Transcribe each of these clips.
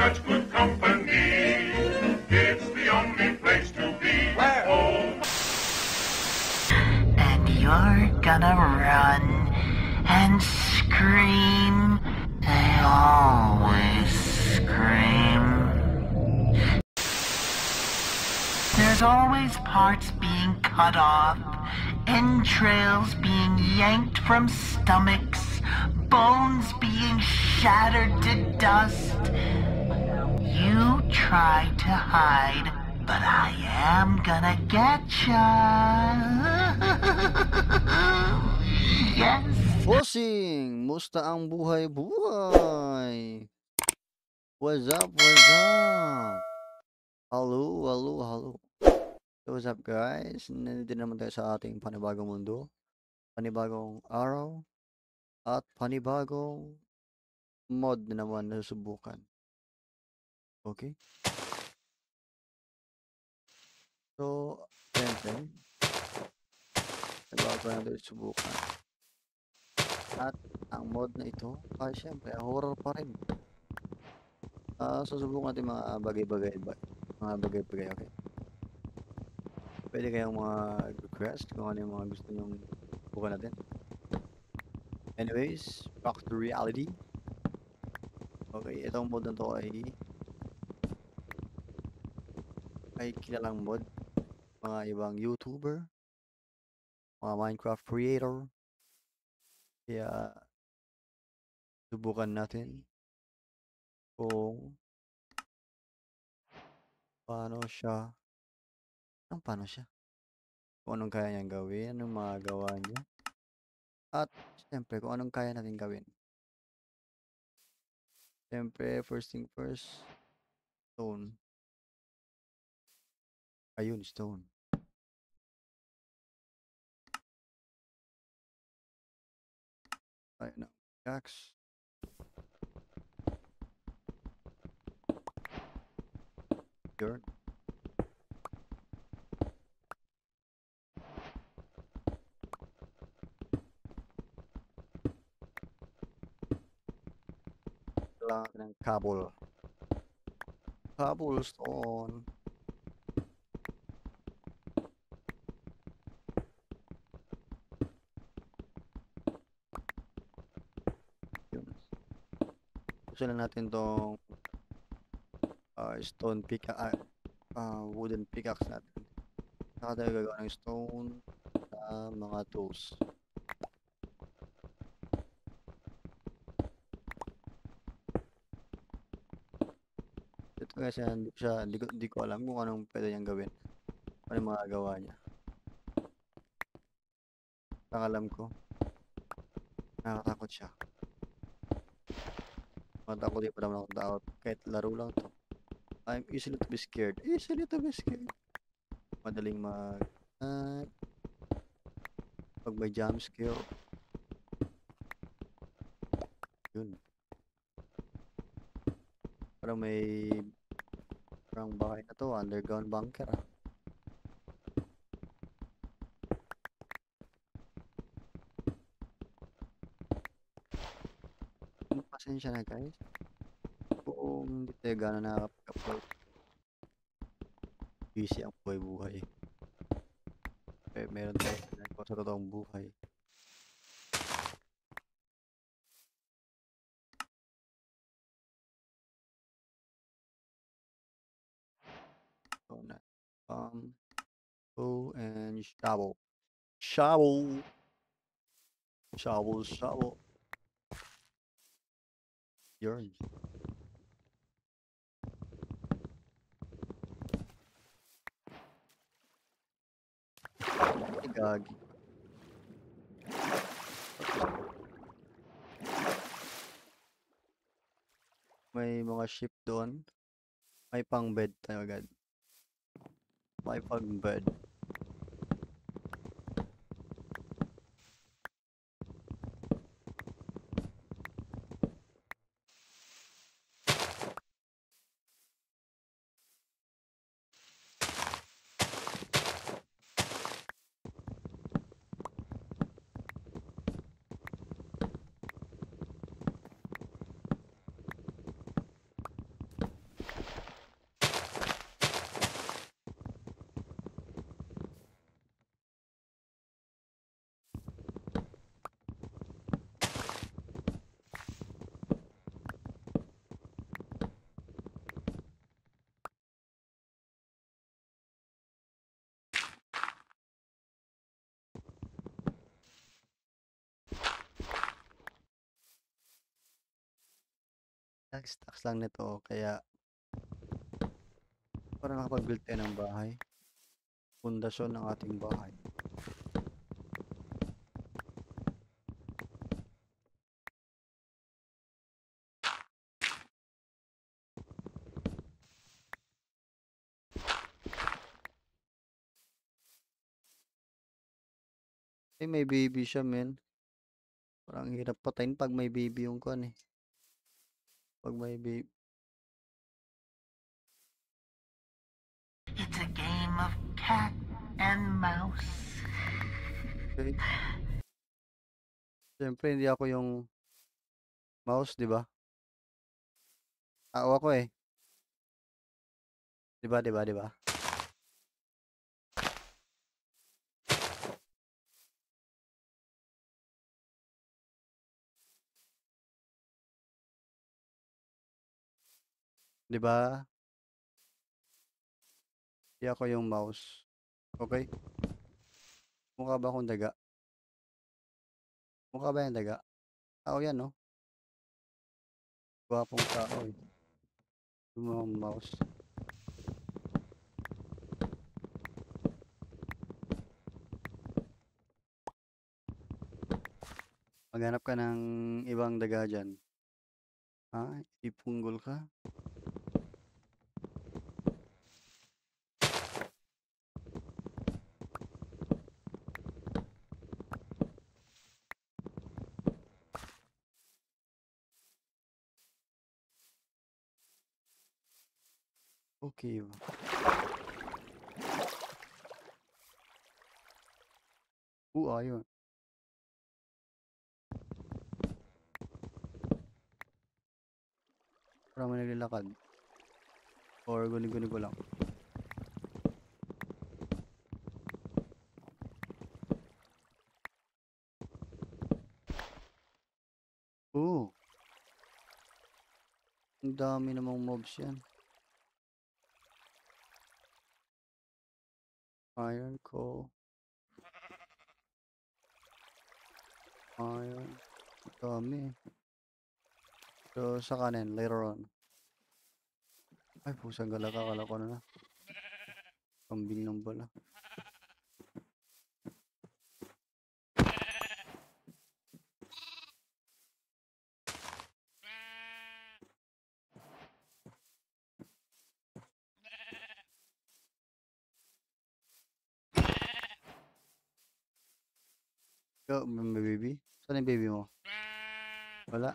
such good company. It's the only place to be. Where? Oh. And you're gonna run and scream. They always scream. There's always parts being cut off, entrails being yanked from stomachs, bones being shattered to dust. You try to hide, but I am gonna get ya. Yes. Bossing, musta ang buhay-buhay? What's up, what's up? Hello, hello, hello. So what's up guys? Nandito naman tayo sa ating panibagong mundo, panibagong araw, at panibagong mod na naman na susubukan. Okay? So, siyempre, bago natin subukan. At ang mod na ito, ay siyempre, horror pa rin. Susubukan natin mga bagay-bagay, okay? Pwede kayong mga request kung ano yung mga gusto nyong subukan natin. Anyways, back to reality. Okay, itong mod na to ay kilalang mod. Mga ibang YouTuber, mga Minecraft creator. Kaya, subukan natin kung paano siya, kung anong kaya niyang gawin, anong magagawa niya, at siyempre kung anong kaya natin gawin. Siyempre, first thing first, stone. Ayun, stone. Ayun na, axe. Yun. Kailangan natin ng cobblestone. Yun. Gusto lang natin tong stone wooden pickaxe natin. Saka tayo gagawa ng stone sa mga tools. Ito kasi hindi ko alam kung anong pwede niyang gawin. Ano yung magagawa niya. Ang alam ko, nakakatakot siya. Matakot din pa naman akong takot. Kahit laro lang to. I'm easily to be scared. Madaling pag may jump scare. Yun. Parang bahay na to, underground bunker ah. Pasensya na guys. Kung hindi tayo gano'n nakakapag-upload. Busy ang buhay-buhay. Okay, meron tayo sa totoong buhay. So, go and shovel. Shovel. Yun. Gagi. May mga ship doon. May pang bed tayo agad. May pang bed. Stacks lang nito kaya para nakapag-build tayo ng bahay. Pundasyon ng ating bahay. Eh, may baby siya, men. Parang hirap patayin pag may baby yung kwan eh. Pag may baby. It's a game of cat and mouse. Okay. Siyempre, hindi ako yung mouse, di ba? Tao ako eh. Di ba, di ba, di ba? Di ba? Hindi ako yung mouse. Okay? Mukha ba akong daga? Mukha ba yung daga? Tao yan, no? Gwapong tao eh. Yung mga mouse. Maghanap ka ng ibang daga dyan. Ha? Ipunggol ka? Okay. Ayun. Parang may naglalakad. Or guni-guni ko lang. Ang dami namang mobs yan. Iron, coal. Iron. Ang dami. So, sa kanin, later on. Ay, pusang galaka. Kala ko na. Kambing ng bala. Ikaw, may baby? Saan yung baby mo? Wala.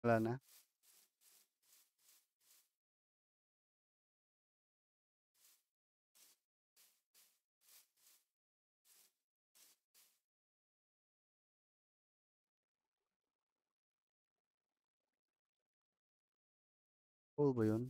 Wala na. Cool ba yun?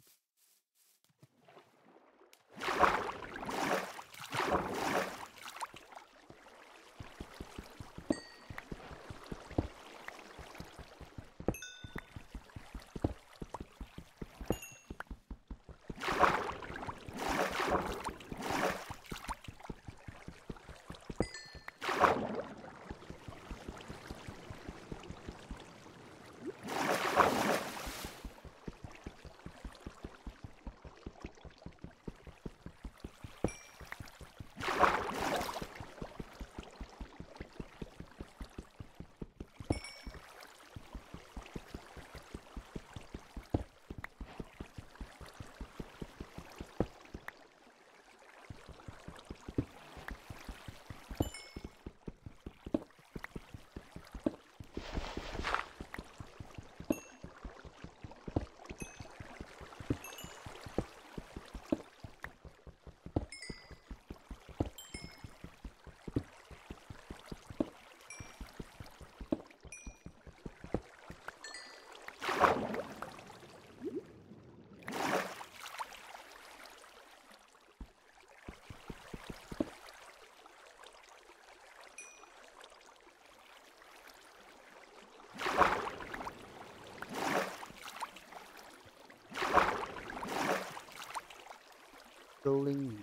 Rolling.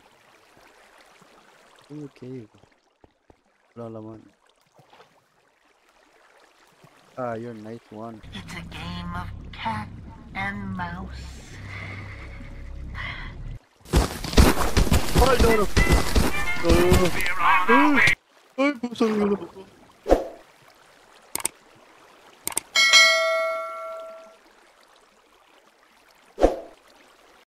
Okay. Wala laman. Ah, yun. Nice one. It's a game of cat and mouse. Ay, no, no. We're on our way. Ay, pusang gala.